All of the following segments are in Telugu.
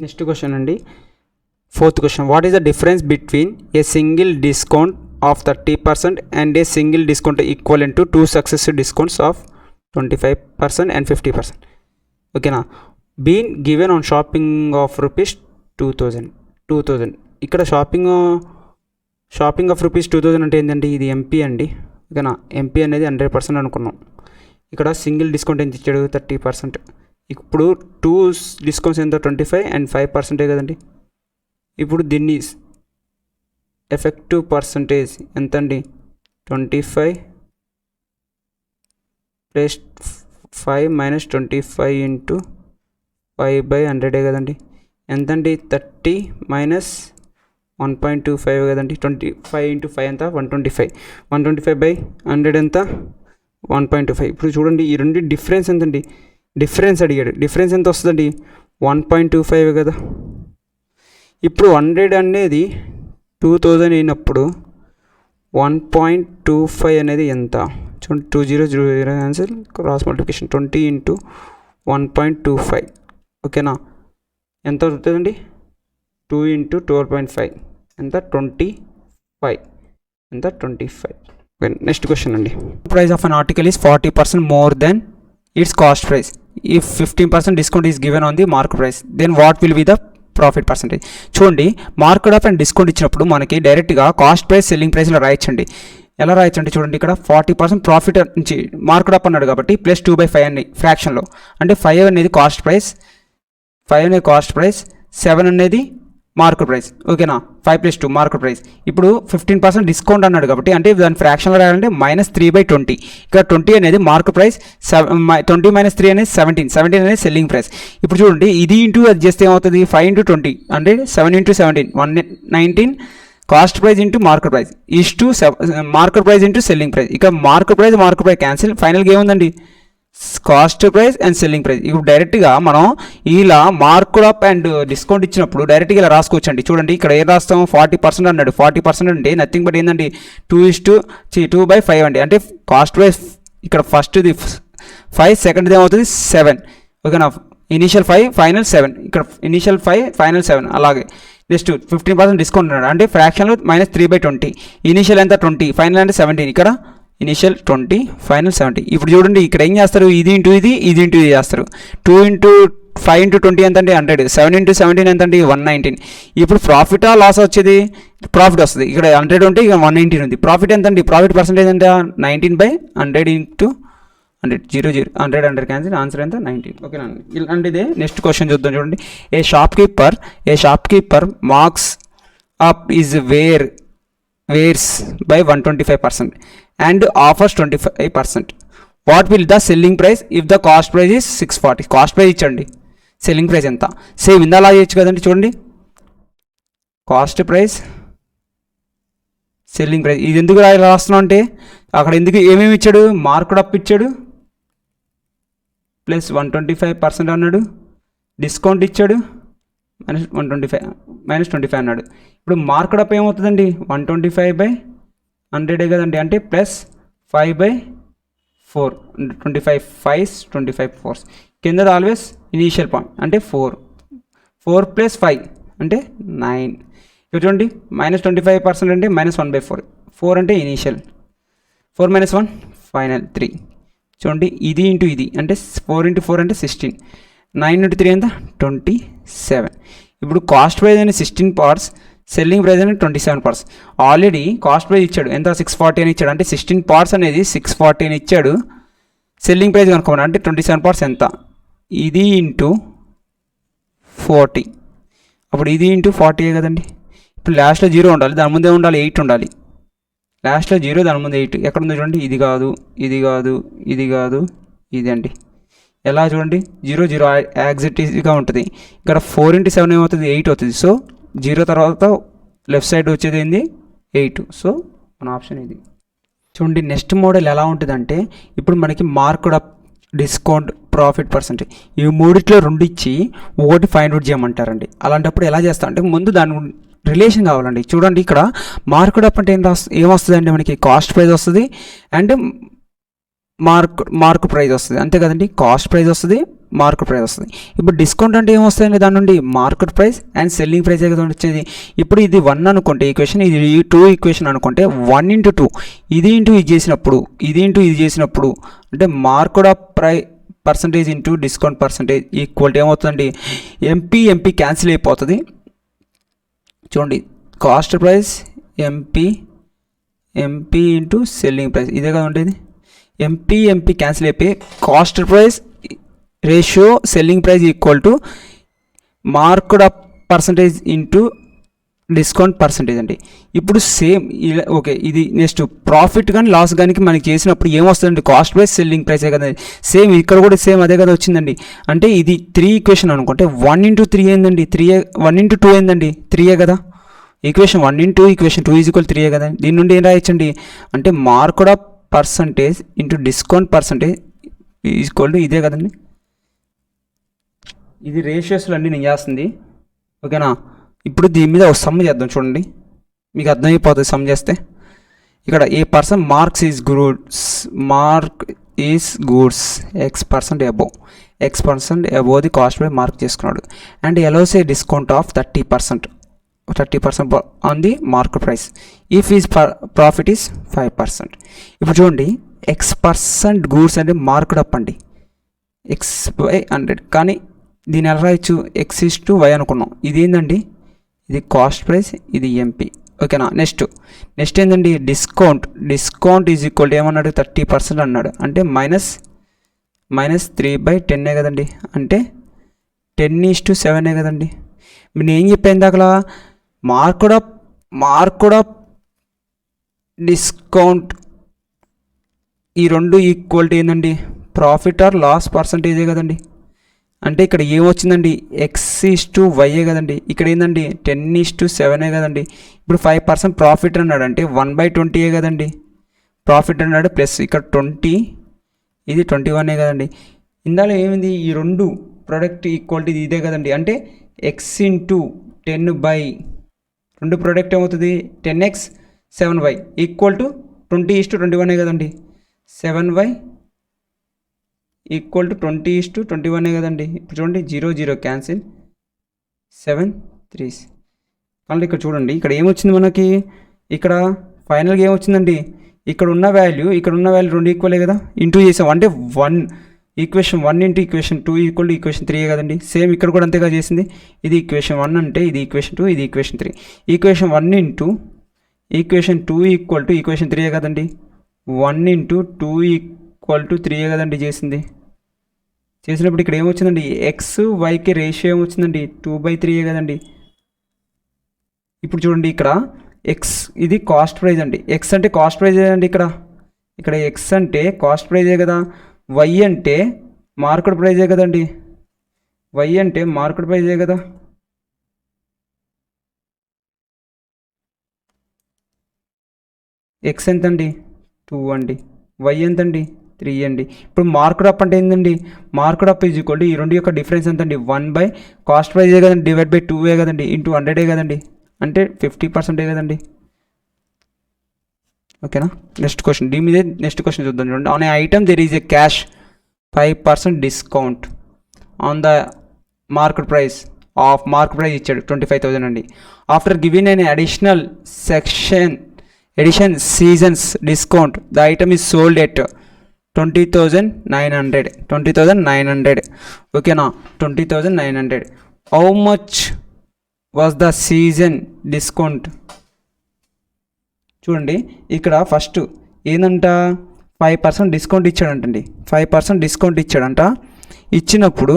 నెక్స్ట్ క్వశ్చన్ అండి, fourth question. What is the difference between a single discount of 30% and a single discount equivalent to 2 successive discounts of 25% and 50%? ఓకేనా. Been given on shopping of rupees 2000. ఇక్కడ షాపింగ్ ఆఫ్ రూపీస్ 2000 అంటే ఏంటండి, ఇది ఎంపీ అండి. ఓకేనా. ఎంపీ అనేది 100% అనుకున్నాం. ఇక్కడ సింగిల్ డిస్కౌంట్ ఎంత ఇచ్చాడు, 30%. ఇప్పుడు 2 డిస్కౌంట్స్ ఎంత, 25 అండ్ 5% కదండి. ఇప్పుడు దీన్ని ఎఫెక్టివ్ పర్సంటేజ్ ఎంత అండి, 25 ప్లస్ 5 మైనస్ 25 ఇంటూ 5/100 కదండి. ఎంత అండి, 30 మైనస్ 1.25 కదండి. 25 ఇంటూ 5 ఎంత, 125. 125/100 ఎంత, 1.25. ఇప్పుడు చూడండి ఈ రెండు డిఫరెన్స్ ఎంతండి, డిఫరెన్స్ అడిగాడు. డిఫరెన్స్ ఎంత వస్తుందండి, 1.25 కదా. ఇప్పుడు 100 అనేది 2000 అయినప్పుడు 1.25 అనేది ఎంత చూడండి, 2000 ఆన్సర్ క్రాస్ మల్టిప్లికేషన్ 20 ఇంటూ 1.25. ఓకేనా. ఎంత అవుతుందండి, 2 ఇంటూ 12.5 ఎంత, 25. ఎంత, 25. నెక్స్ట్ క్వశ్చన్ అండి. Price of an article is 40% more than its cost price. If 15% discount is given on the mark price, then what will be the profit percentage? చూడండి, మార్కెట్ ఆఫ్ అండ్ డిస్కౌంట్ ఇచ్చినప్పుడు మనకి డైరెక్ట్గా కాస్ట్ ప్రైస్ సెల్లింగ్ ప్రైస్లో రాయొచ్చండి. ఎలా రాయొచ్చండి, చూడండి ఇక్కడ 40% ప్రాఫిట్ నుంచి మార్కెట్ అప్ అన్నాడు కాబట్టి ప్లస్ 2/5 అని ఫ్రాక్షన్లో, అంటే 5 అనేది కాస్ట్ ప్రైస్, 7 అనేది మార్కెట్ ప్రైస్. ఓకేనా. 5 + 2 మార్కెట్ ప్రైస్. ఇప్పుడు 15% డిస్కౌంట్ అన్నాడు కాబట్టి అంటే దాని ఫ్రాక్షన్లో రాయాలంటే -3/20. ఇక్కడ 20 అనేది మార్కెట్ ప్రైస్, 20 - 3 అనేది 17 అనేది సెల్లింగ్ ప్రైస్. ఇప్పుడు చూడండి ఇది ఇంటూ అది చేస్తే ఏమవుతుంది, 5 × 20 అంటే 7 × 17 119 cost price into market price is to market price into selling price. ఇక మార్కెట్ ప్రైస్ క్యాన్సిల్, ఫైనల్గా ఏముందండి, cost price and selling price. ఇప్పుడు డైరెక్ట్గా మనం ఇలా మార్కుడ్ అప్ అండ్ డిస్కౌంట్ ఇచ్చినప్పుడు డైరెక్ట్గా ఇలా రాసుకోవచ్చండి. చూడండి ఇక్కడ ఏం రాస్తాం, 40% అన్నాడు. 40% అంటే నథింగ్ బట్ ఏంటండి, 2/5 అండి. అంటే కాస్ట్ ప్రైస్ ఇక్కడ ఫస్ట్ది 5, సెకండ్ది ఏమవుతుంది 7. ఓకేనా. ఇనీషియల్ 5 ఫైనల్ 7, ఇక్కడ ఇనీషియల్ 5 ఫైనల్ 7. అలాగే నెక్స్ట్ 15% డిస్కౌంట్ అన్నాడు అంటే ఫ్రాక్షన్లో -3/20. ఇనీషియల్ ఎంత 20, ఫైనల్ అంటే 17. ఇక్కడ ఇనీషియల్ 20 ఫైనల్ 70. ఇప్పుడు చూడండి ఇక్కడ ఏం చేస్తారు, ఇది ఇంటూ ఇది చేస్తారు. 2 × 5 × 20 ఎంత అంటే 100, 7 × 17 ఎంత అంటే 119. ఇప్పుడు ప్రాఫిటా లాస్ వచ్చేది, ప్రాఫిట్ వస్తుంది. ఇక్కడ 100 ఉంటే ఇక 119 ఉంది. ప్రాఫిట్ ఎంత అండి, ప్రాఫిట్ పర్సెంటేజ్ ఎంత, 19/100 ఇంటూ 100. 0 100 క్యాన్సిల్, ఆన్సర్ ఎంత 19. ఓకేనా. ఇలాంటిదే నెక్స్ట్ క్వశ్చన్ చూద్దాం. చూడండి, a shopkeeper marks up his wares by 125% and offers 25%. What will the selling price if the cost price is 640? Cost price ఇచ్చండి, సెల్లింగ్ ప్రైస్ ఎంత, సేమ్ ఇందాలా చేయొచ్చు కదండి. చూడండి కాస్ట్ ప్రైస్ సెల్లింగ్ ప్రైస్, ఇది ఎందుకు రాస్తున్నాం అంటే అక్కడ ఎందుకు ఏమేమి ఇచ్చాడు, మార్కెట్ అప్ ఇచ్చాడు ప్లస్ 125% అన్నాడు, డిస్కౌంట్ ఇచ్చాడు -125 అన్నాడు. ఇప్పుడు మార్కెట్ అప్ ఏమవుతుందండి, 125/100 కదండి, అంటే ప్లస్ 5/4, 25 5s 25 4s. కింద ఆల్వేస్ ఇనీషియల్ పాయింట్ అంటే 4 + 5 అంటే 9. ఇక్కడ చూడండి -25% అంటే -1/4, 4 అంటే ఇనీషియల్, 4 - 1 ఫైనల్ 3. చూడండి ఇది ఇంటూ ఇది అంటే 4 × 4 అంటే 16, 9 × 3 ఎంత 27. ఇప్పుడు కాస్ట్ ప్రైస్ అనేది 16 parts, సెల్లింగ్ ప్రైస్ అనేది 27 parts. ఆల్రెడీ కాస్ట్ ప్రైస్ ఇచ్చాడు ఎంత, 640 అని ఇచ్చాడు. అంటే 16 parts అనేది 640 అని ఇచ్చాడు. సెల్లింగ్ ప్రైస్ కనుక్కోమని అంటే 27 parts ఎంత, ఇది ఇంటూ 40. అప్పుడు ఇది ఇంటూ 40 కదండి. ఇప్పుడు లాస్ట్లో 0 ఉండాలి, దాని ముందే ఉండాలి 8 ఉండాలి. లాస్ట్లో 0 దాని ముందు 8 ఎక్కడ ఉందో చూడండి, ఇది కాదు ఇది అండి. ఎలా చూడండి, 0 0 యాక్సిటీగా ఉంటుంది. ఇక్కడ 4 × 7 ఏమవుతుంది, 8 అవుతుంది. సో 0 తర్వాత లెఫ్ట్ సైడ్ వచ్చేది ఏంది 8. సో మన ఆప్షన్ ఇది. చూడండి నెక్స్ట్ మోడల్ ఎలా ఉంటుందంటే, ఇప్పుడు మనకి market up, discount, profit percentage ఈ మూడిట్లో 2 ఇచ్చి ఒకటి ఫైండ్ అవుట్ చేయమంటారండి. అలాంటప్పుడు ఎలా చేస్తా అంటే ముందు దాని రిలేషన్ కావాలండి. చూడండి ఇక్కడ మార్కెట్ అప్ అంటే ఏమొస్తుందండి, మనకి కాస్ట్ ప్రైస్ వస్తుంది అండ్ మార్క్ ప్రైస్ వస్తుంది, అంతే కదండి. కాస్ట్ ప్రైస్ వస్తుంది, మార్కెట్ ప్రైస్ వస్తుంది. ఇప్పుడు డిస్కౌంట్ అంటే ఏమొస్తాయండి, దాని నుండి market price and selling price కదా వచ్చేది. ఇప్పుడు ఇది 1 అనుకుంటే ఈక్వేషన్, ఇది 2 ఈక్వేషన్ అనుకుంటే 1 × 2 ఇది ఇంటూ ఇది చేసినప్పుడు, ఇది ఇంటూ ఇది చేసినప్పుడు అంటే market of percentage into discount percentage equal ఏమవుతుందండి, ఎంపీ క్యాన్సిల్ అయిపోతుంది. చూడండి cost price MP into selling price ఇదే కదా ఉండేది. ఎంపీ క్యాన్సిల్ అయిపోయి cost price ratio selling price equal to market of percentage into discount percentage అండి. ఇప్పుడు సేమ్ ఇలా ఓకే, ఇది నెక్స్ట్ ప్రాఫిట్ కానీ లాస్ కానీ మనకి చేసినప్పుడు ఏమొస్తుందండి, కాస్ట్ ప్రైస్ సెల్లింగ్ ప్రైసే కదా. సేమ్ ఇక్కడ కూడా సేమ్ అదే కదా వచ్చిందండి. అంటే ఇది 3 ఈక్వేషన్ అనుకుంటే 1 × 3 ఏందండి, 1 × 2 ఏందండి, 3 కదా. ఈక్వేషన్ 1 × 2 ఈక్వేషన్ 2 = 3 కదా. దీని నుండి ఏం రాయొచ్చండి అంటే market of percentage into discount percentage equal to ఇదే కదండి. ఇది రేషియోస్లో అండి నేను చేస్తుంది, ఓకేనా. ఇప్పుడు దీని మీద ఒక సమ్ చేద్దాం చూడండి, మీకు అర్థమైపోతుంది సమ్ చేస్తే. ఇక్కడ a person mark his goods X% above the cost price mark చేసుకున్నాడు and allows a discount of 30% on the market price if his profit is 5%. ఇప్పుడు చూడండి X% గూడ్స్ అంటే మార్కెట్ అప్ అండి, X/100. కానీ దీని ఎలా రాయొచ్చు, X/Y అనుకున్నాం. ఇది ఏంటండి, ఇది కాస్ట్ ప్రైస్, ఇది ఎంపీ, ఓకేనా. నెక్స్ట్ ఏంటండి, డిస్కౌంట్ ఈజ్ ఈక్వల్ టు ఏమన్నాడు, 30% అన్నాడు. అంటే -3/10 కదండి, అంటే 10:7 కదండి. నేను ఏం చెప్పాను దాకా, మార్కెట్ ఆఫ్ డిస్కౌంట్ ఈ రెండు ఈక్వల్ టు ఏంటండి, ప్రాఫిట్ ఆర్ లాస్ పర్సంటేజే కదండి. అంటే ఇక్కడ ఏమొచ్చిందండి, X/Y కదండి. ఇక్కడ ఏంటండి 10:7 కదండి. ఇప్పుడు 5% ప్రాఫిట్ అన్నాడు అంటే 1/20 కదండి ప్రాఫిట్ అన్నాడు. ప్లస్ ఇక్కడ 20, ఇది 21 కదండి. ఇందులో ఏమైంది, ఈ రెండు ప్రోడక్ట్ ఈక్వాలిటీ ఇదే కదండి. అంటే X × 10/, రెండు ప్రోడక్ట్ ఏమవుతుంది 10X 7Y ఈక్వల్ టు 20:21 కదండి. 7Y ఈక్వల్ టు 20:21 కదండి. ఇప్పుడు చూడండి 0 0 క్యాన్సిల్, 7 3. మళ్ళీ ఇక్కడ చూడండి, ఇక్కడ ఏమొచ్చింది మనకి, ఇక్కడ ఫైనల్గా ఏమొచ్చిందండి, ఇక్కడ ఉన్న వాల్యూ రెండు ఈక్వలే కదా, ఇంటూ చేసాం. అంటే equation 1 × equation 2 equal to equation 3 కదండి. సేమ్ ఇక్కడ కూడా అంతేగా చేసింది. ఇది ఈక్వేషన్ 1 అంటే ఇది ఈక్వేషన్ 2, ఇది equation 3. Equation 1 × equation 2 equal to equation 3 కదండి. 1 × 2 ఈక్వల్ టు 3 కదండి చేసినప్పుడు ఇక్కడ ఏమొచ్చిందండి, X/Yకి రేషియో ఏమొచ్చిందండి, 2/3 కదండి. ఇప్పుడు చూడండి ఇక్కడ X ఇది కాస్ట్ ప్రైజ్ అండి, X అంటే కాస్ట్ ప్రైజ్ అండి. ఇక్కడ X అంటే కాస్ట్ ప్రైజే కదా, Y అంటే మార్కెట్ ప్రైజే కదండి. Y అంటే మార్కెట్ ప్రైజే కదా. X ఎంతండి, 2 అండి. Y ఎంతండి, 3 అండి. ఇప్పుడు మార్కెట్ అప్ అంటే ఏంటండి, market up is equal to ఈ రెండు యొక్క డిఫరెన్స్ ఎంతండి, 1/ కాస్ట్ ప్రైజే కదండి /2 కదండి ఇంటూ 100 కదండి. అంటే 50% కదండి, ఓకేనా. నెక్స్ట్ క్వశ్చన్, దీని మీద నెక్స్ట్ క్వశ్చన్ చూద్దాం చూడండి. On a item there is a cash 5% discount on the market price ఇచ్చాడు 25,000 అండి. After giving an edition seasons discount the item is sold at 20,900 ఓకేనా. 20,900. How much was the season discount. చూడండి ఇక్కడ ఫస్ట్ ఏందంట, 5% డిస్కౌంట్ ఇచ్చాడంటండి. 5% డిస్కౌంట్ ఇచ్చాడంట. ఇచ్చినప్పుడు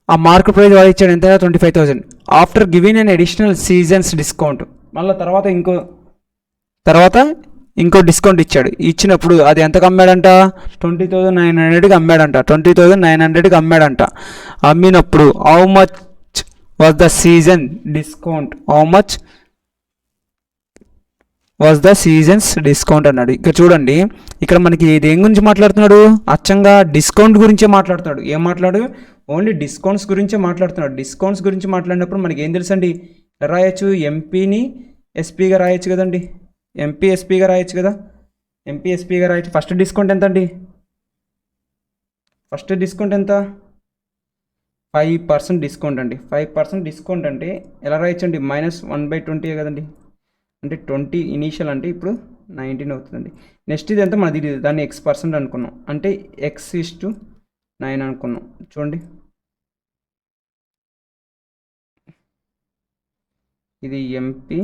ఆ మార్కెట్ ప్రైస్ వాడు ఇచ్చాడు ఎంత, 25,000. After giving an additional seasons discount, మళ్ళీ తర్వాత ఇంకో డిస్కౌంట్ ఇచ్చాడు. ఇచ్చినప్పుడు అది ఎంతకు అమ్మాడంట, 20,900కి అమ్మాడంట. 20,900కి అమ్మాడంట. అమ్మినప్పుడు how much was the season discount, was the seasons discount అన్నాడు. ఇక్కడ చూడండి, ఇక్కడ మనకి దేని గురించి మాట్లాడుతున్నాడు, అచ్చంగా డిస్కౌంట్ గురించే మాట్లాడుతున్నాడు. ఏం మాట్లాడు, ఓన్లీ డిస్కౌంట్స్ గురించే మాట్లాడుతున్నాడు. డిస్కౌంట్స్ గురించి మాట్లాడినప్పుడు మనకి ఏం తెలుసండి, రాయొచ్చు ఎంపీని ఎస్పీగా రాయొచ్చు కదండి. ఎంపీఎస్పీగా రాయొచ్చు కదా. ఫస్ట్ డిస్కౌంట్ ఎంత అండి, ఫస్ట్ డిస్కౌంట్ ఎంత 5% డిస్కౌంట్ అండి. 5% డిస్కౌంట్ అంటే ఎలా రాయొచ్చండి, -1/20 కదండి. అంటే 20 ఇనీషియల్ అంటే ఇప్పుడు 19 అవుతుందండి. నెక్స్ట్ ఇది ఎంత మనది, దాన్ని X% అనుకున్నాం అంటే X:9 అనుకున్నాం. చూడండి ఇది ఎంపీ,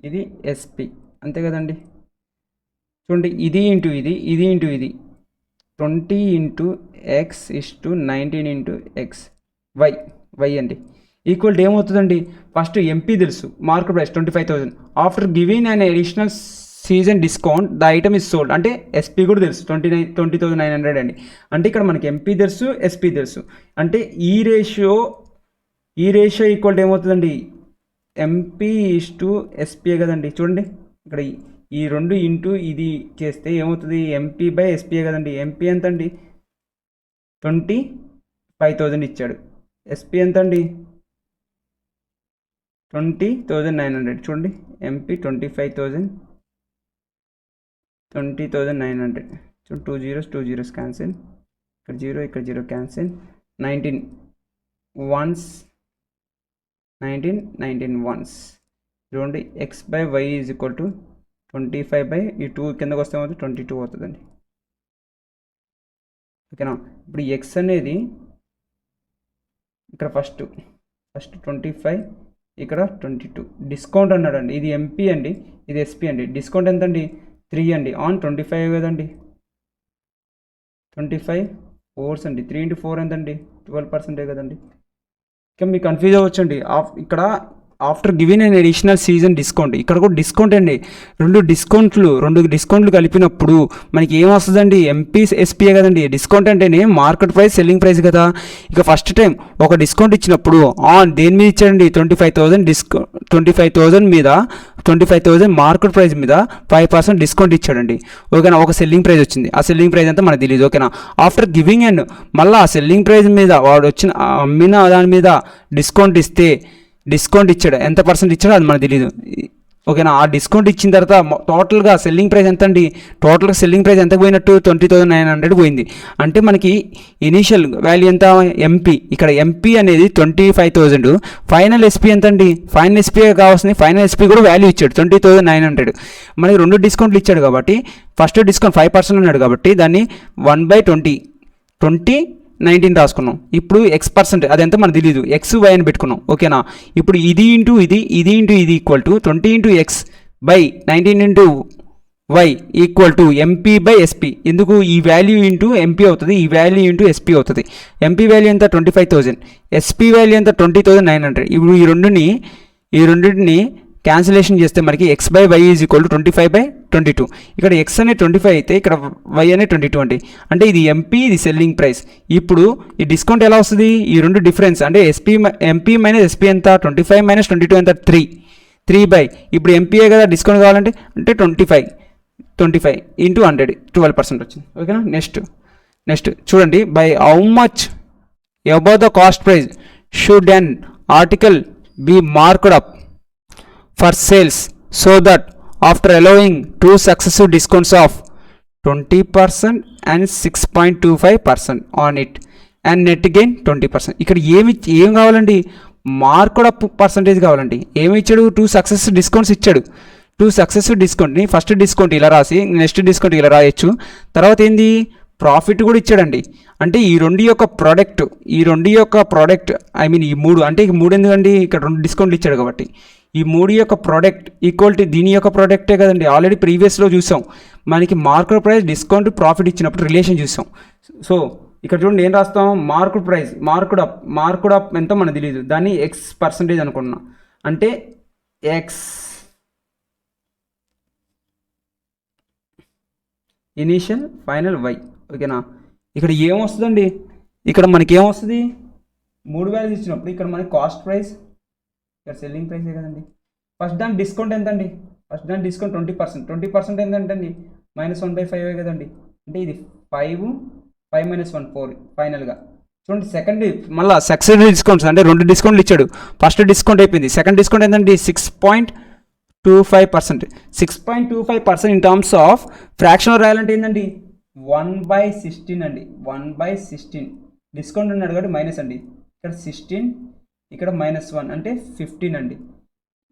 ఇది ఎస్పీ, అంతే కదండి. చూడండి ఇది ఇంటూ ఇది, ఇది ఇంటూ ఇది, 20 into X:19 into X Y అండి ఈక్వల్ ఏమవుతుందండి. ఫస్ట్ ఎంపీ తెలుసు, market price 25,000. After giving an additional season discount the item is sold. అంటే ఎస్పీ కూడా తెలుసు 20,900 అండి. అంటే ఇక్కడ మనకి ఎంపీ తెలుసు, ఎస్పీ తెలుసు. అంటే ఈ రేషియో ఈక్వల్ ఏమవుతుందండి, ఎంపీ టు ఎస్పీ కదండి. చూడండి ఇక్కడ ఈ రెండు ఇంటూ ఇది చేస్తే ఏమవుతుంది, ఎంపీ బై ఎస్పీ కదండి. ఎంపీ ఎంత అండి, 25,000 ఇచ్చాడు. ఎస్పీ ఎంత అండి, 20,900. చూడండి ఎంపీ 25,000, 20,900. చూడండి 2 zeros క్యాన్సిల్, ఇక్కడ 0 ఇక్కడ 0 క్యాన్సిల్. 19 ones. చూడండి X/Y ఈజ్ ఈక్వల్ టు 25 ఈ 2 కిందకు వస్తే 22 అవుతుందండి. ఓకేనా. ఇప్పుడు ఎక్స్ అనేది ఇక్కడ ఫస్ట్ 25, ఇక్కడ 22. డిస్కౌంట్ అన్నాడు అండి. ఇది ఎంపీ అండి, ఇది ఎస్పీ అండి. డిస్కౌంట్ ఎంత అండి, 3 అండి ఆన్ 25 కదండి. 25 4 అండి, 3 into 4 ఎంతండి, 12% కదండి. ఇంకా మీకు కన్ఫ్యూజ్ అవ్వచ్చండి. ఇక్కడ after giving an additional season discount, ఇక్కడ కూడా డిస్కౌంట్ అండి. రెండు డిస్కౌంట్లు కలిపినప్పుడు మనకి ఏం వస్తుందండి, ఎంపీ ఎస్పీఏ కదండి. డిస్కౌంట్ అంటేనే మార్కెట్ ప్రైస్ సెల్లింగ్ ప్రైస్ కదా. ఇక ఫస్ట్ టైం ఒక డిస్కౌంట్ ఇచ్చినప్పుడు దేని మీద ఇచ్చాడండి, 25,000 మీద 25,000 మార్కెట్ ప్రైస్ మీద 5% డిస్కౌంట్ ఇచ్చాడండి. ఓకేనా. ఒక సెల్లింగ్ ప్రైస్ వచ్చింది, ఆ సెల్లింగ్ ప్రైస్ అంతా మనకు తెలియదు. ఓకేనా. ఆఫ్టర్ గివింగ్ అండ్ మళ్ళీ ఆ సెల్లింగ్ ప్రైస్ మీద వాడు వచ్చిన అమ్మిన దాని మీద డిస్కౌంట్ ఇచ్చాడు. ఎంత పర్సెంట్ ఇచ్చాడో అది మనకు తెలియదు. ఓకేనా. ఆ డిస్కౌంట్ ఇచ్చిన తర్వాత టోటల్గా సెల్లింగ్ ప్రైస్ ఎంత అండి, టోటల్గా సెల్లింగ్ ప్రైస్ ఎంత పోయినట్టు 20,900 పోయింది. అంటే మనకి ఇనీషియల్ వాల్యూ ఎంత, ఎంపీ. ఇక్కడ ఎంపీ అనేది 25,000. ఫైనల్ ఎస్పీ ఎంత అండి, ఫైనల్ ఎస్పీ కావాల్సింది. ఫైనల్ ఎస్పీ కూడా వాల్యూ ఇచ్చాడు 20,900. మనకి రెండు డిస్కౌంట్లు ఇచ్చాడు కాబట్టి ఫస్ట్ డిస్కౌంట్ 5% అన్నాడు కాబట్టి దాన్ని 1/20 రాసుకున్నాం. ఇప్పుడు X% అదంతా మనకు తెలియదు, XY అని పెట్టుకున్నాం. ఓకేనా. ఇప్పుడు ఇది ఇంటూ ఇది equal to 20 into X/19 into Y equal to MP by SP. ఎందుకు ఈ వాల్యూ ఇంటూ ఎంపీ అవుతుంది, ఈ వాల్యూ ఇంటూ ఎస్పీ అవుతుంది. ఎంపీ వాల్యూ ఎంత 25,000, ఎస్పీ వాల్యూ ఎంత 20,900. ఇప్పుడు ఈ రెండింటిని క్యాన్సిలేషన్ చేస్తే మనకి X/Y ఈజ్ ఈక్వల్ టు 25/22. ఇక్కడ X అనేది 25 అయితే ఇక్కడ Y అనేది 22 అండి. అంటే ఇది ఎంపీ, ఇది సెల్లింగ్ ప్రైస్. ఇప్పుడు ఈ డిస్కౌంట్ ఎలా వస్తుంది, ఈ రెండు డిఫరెన్స్ అంటే ఎంపీ మైనస్ ఎస్పీ ఎంత, 25 - 22 ఎంత, 3 ఇప్పుడు ఎంపీఏ కదా డిస్కౌంట్ కావాలంటే 25 into 100 12% వచ్చింది. ఓకేనా. నెక్స్ట్ చూడండి, by how much above the cost price should an article B marked up for sales so that after allowing two successive discounts of 20% and 6.25% on it and net gain 20%. ఇక్కడ ఏం కావాలండి, మార్క్డ్ అప్ పర్సంటేజ్ కావాలండి. ఏమి ఇచ్చాడు, 2 సక్సెసివ్ డిస్కౌంట్స్ ఇచ్చాడు. 2 సక్సెసివ్ డిస్కౌంట్ని ఫస్ట్ డిస్కౌంట్ ఇలా రాసి నెక్స్ట్ డిస్కౌంట్ ఇలా రాయొచ్చు. తర్వాత ఏంది, ప్రాఫిట్ కూడా ఇచ్చాడండి. అంటే ఈ రెండు యొక్క ప్రోడక్ట్ ఐ మీన్ ఈ మూడు, అంటే ఈ మూడు ఎందుకండి, ఇక్కడ 2 డిస్కౌంట్లు ఇచ్చాడు కాబట్టి ఈ మూడు యొక్క ప్రోడక్ట్ ఈక్వల్ టు దీని యొక్క ప్రోడక్టే కదండి. ఆల్రెడీ ప్రీవియస్లో చూసాం, మనకి మార్కెట్ ప్రైస్ డిస్కౌంట్ ప్రాఫిట్ ఇచ్చినప్పుడు రిలేషన్ చూసాం. సో ఇక్కడ చూడండి ఏం రాస్తాం, మార్క్డ్ అప్ ఎంతో మనకు తెలియదు, దాన్ని X% అనుకుంటున్నాం. అంటే ఎక్స్ ఇనీషియల్ ఫైనల్ Y. ఓకేనా. ఇక్కడ ఏమొస్తుందండి, ఇక్కడ మనకి ఏమొస్తుంది, 3 వాల్యూస్ ఇచ్చినప్పుడు ఇక్కడ మనకి కాస్ట్ ప్రైస్, ఇక్కడ సెల్లింగ్ ప్రైసే కదండి. ఫస్ట్ దాని డిస్కౌంట్ ఎంత అండి, ఫస్ట్ దాని డిస్కౌంట్ 20% ఎంతండి, -1/5 కదండి. అంటే ఇది 5 - 1 4 ఫైనల్గా. చూడండి సెకండ్ మళ్ళీ సక్సెసివ్ డిస్కౌంట్స్ అంటే 2 డిస్కౌంట్లు ఇచ్చాడు. ఫస్ట్ డిస్కౌంట్ అయిపోయింది, సెకండ్ డిస్కౌంట్ ఏంటండి 6.25 6.25% ఇన్ టర్మ్స్ ఆఫ్ ఫ్రాక్షన్లో రాయాలంటే ఏంటండి 1/16 అండి. 1/16 డిస్కౌంట్ ఉన్నాడు కాబట్టి మైనస్ అండి. ఇక్కడ 16 ఇక్కడ -1 అంటే 15 అండి.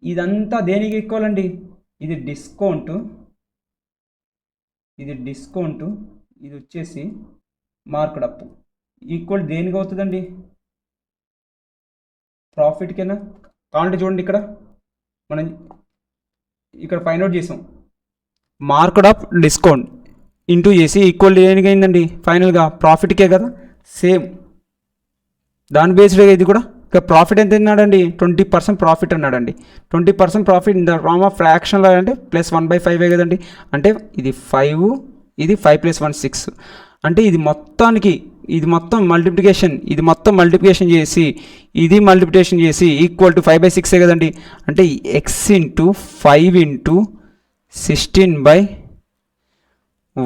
ఇదంతా దేనికి ఈక్వల్ అండి? ఇది డిస్కౌంట్, ఇది వచ్చేసి మార్క్డ్ అప్. ఈక్వల్ దేనికి అవుతుందండి? ప్రాఫిట్కేనా? కావాలంటే చూడండి, ఇక్కడ మనం ఇక్కడ ఫైండ్ అవుట్ చేసాం. మార్క్డ్ అప్ డిస్కౌంట్ ఇంటూ చేసి ఈక్వల్ దేనికి అయిందండి? ఫైనల్గా ప్రాఫిట్కే కదా. సేమ్ దాని బేస్డ్గా ఇది కూడా. ఇక ప్రాఫిట్ ఎంత అన్నాడండి? 20% ప్రాఫిట్ అన్నాడండి. 20% profit in the form of ఫ్రాక్షన్లో అంటే +1/5 కదండి. అంటే ఇది 5, ఇది 5 + 1 6. అంటే ఇది మొత్తం మల్టిప్లికేషన్ చేసి ఇది మల్టిప్లికేషన్ చేసి ఈక్వల్ టు 5/6 కదండి. అంటే x × 5 × 16/y ×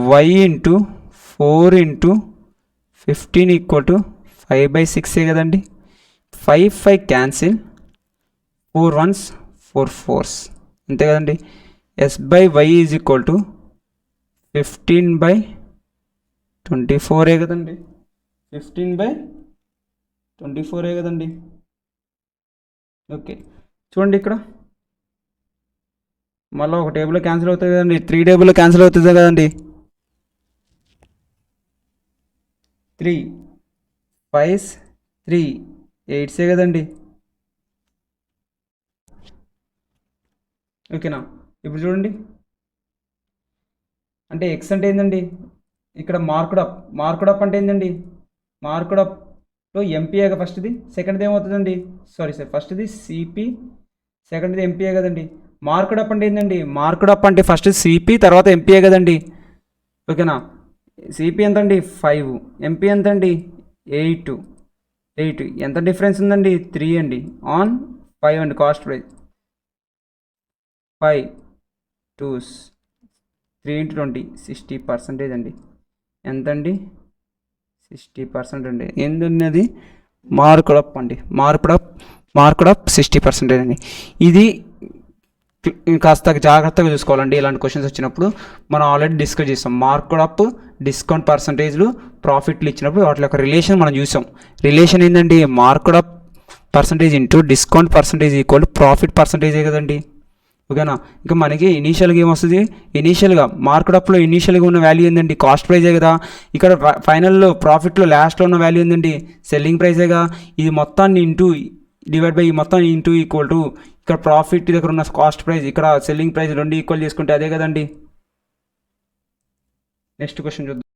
4 × 15 ఈక్వల్ టు 5/6 కదండి. 5 క్యాన్సిల్, 4 1s 4 4s అంతే కదండి. s/y ఈజ్ ఈక్వల్ టు 15/24 కదండి. 15/24 కదండి. ఓకే, చూడండి ఇక్కడ మళ్ళీ ఒక టేబుల్లో క్యాన్సిల్ అవుతుంది కదండి. 3 టేబుల్లో క్యాన్సిల్ అవుతుంది కదండి. 3 5s 3 8s కదండి. ఓకేనా? ఇప్పుడు చూడండి, అంటే ఎక్స్ అంటే ఏంటండి? ఇక్కడ మార్క్డ్ అప్ అంటే ఏంటండి? మార్క్డ్ అప్లో ఎంపీఏగా ఫస్ట్ది, సెకండ్ది ఏమవుతుందండి? ఫస్ట్ది సిపి, సెకండ్ది ఎంపీఏ కదండి. మార్క్డ్ అప్ అంటే ఏంటండి? మార్క్డ్ అప్ అంటే ఫస్ట్ సిపి తర్వాత ఎంపీఏ కదండి. ఓకేనా? సిపి ఎంత అండి? 5, ఎంపీ ఎంత అండి? 8. ఎంత డిఫరెన్స్ ఉందండి? 3 అండి ఆన్ 5 అండి. కాస్ట్ ప్రైస్ 5 2s 3 × 20 60% అండి. ఎంతండి? 60% అండి. ఏందన్నది? మార్క్డ్ అప్ అండి. మార్క్డ్ అప్ 60% అండి. ఇది కాస్త జాగ్రత్తగా చూసుకోవాలండి. ఇలాంటి క్వశ్చన్స్ వచ్చినప్పుడు మనం ఆల్రెడీ డిస్కస్ చేస్తాం. మార్క్డ్ అప్, డిస్కౌంట్ పర్సంటేజ్లు, ప్రాఫిట్లు ఇచ్చినప్పుడు వాటి యొక్క రిలేషన్ మనం చూసాం. రిలేషన్ ఏంటండి? Marked up percentage into discount percentage equal profit పర్సంటేజే కదండి. ఓకేనా? ఇంకా మనకి ఇనీషియల్గా ఏమొస్తుంది? ఇనీషియల్గా మార్క్డ్ అప్లో ఇనీషియల్గా ఉన్న వాల్యూ ఏంటండి? కాస్ట్ ప్రైజే కదా. ఇక్కడ ఫైనల్లో ప్రాఫిట్లో లాస్ట్లో ఉన్న వాల్యూ ఏంటండి? సెల్లింగ్ ప్రైజేగా. ఇది మొత్తాన్ని డివైడ్ బై ఈ మొత్తం ఇంటూ ఈక్వల్ టు ఇక్కడ ప్రాఫిట్ దగ్గర ఉన్న కాస్ట్ ప్రైస్, ఇక్కడ సెల్లింగ్ ప్రైస్, రెండు ఈక్వల్ చేసుకుంటే అదే కదండి. నెక్స్ట్ క్వశ్చన్ చూద్దాం.